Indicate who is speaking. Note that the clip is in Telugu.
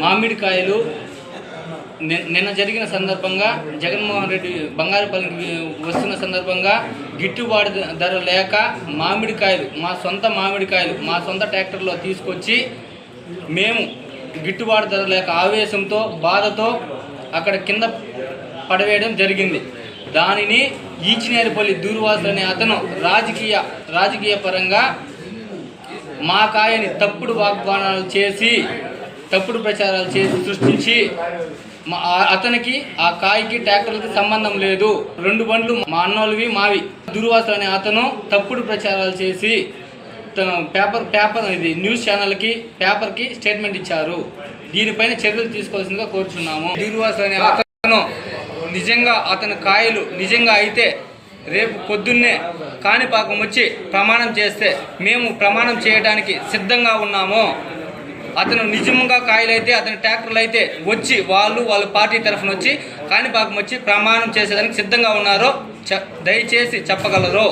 Speaker 1: మామిడికాయలు నిన్న జరిగిన సందర్భంగా జగన్మోహన్ రెడ్డి బంగారుపల్లికి వస్తున్న సందర్భంగా గిట్టుబాటు ధర లేక మామిడికాయలు మా సొంత ట్రాక్టర్లో తీసుకొచ్చి మేము గిట్టుబాటు ధర లేక ఆవేశంతో బాధతో అక్కడ కింద పడవేయడం జరిగింది. దానిని ఈచినేరుపల్లి దూర్వాసులు అనే అతను రాజకీయ పరంగా మా కాయని తప్పుడు వాగ్దానాలు చేసి తప్పుడు ప్రచారాలు చేసి సృష్టించి అతనికి ఆ కాయకి ట్రాక్టర్లకి సంబంధం లేదు, 2 బండ్లు మా అన్నోళ్ళవి మావి. దూర్వాసులు అనే అతను తప్పుడు ప్రచారాలు చేసి పేపర్ ఇది న్యూస్ ఛానల్కి పేపర్కి స్టేట్మెంట్ ఇచ్చారు. దీనిపైన చర్యలు తీసుకోవాల్సిందిగా కోరుచున్నాము. దూర్వాసులు అనే అతను నిజంగా అతని కాయలు నిజంగా అయితే రేపు పొద్దున్నే కాణిపాకం వచ్చి ప్రమాణం చేస్తే మేము ప్రమాణం చేయడానికి సిద్ధంగా ఉన్నాము. అతను నిజంగా కాయలైతే అతని ట్రాక్టర్లు అయితే వచ్చి వాళ్ళ పార్టీ తరఫున వచ్చి కాణిపాకం వచ్చి ప్రమాణం చేసేదానికి సిద్ధంగా ఉన్నారో దయచేసి చెప్పగలరు.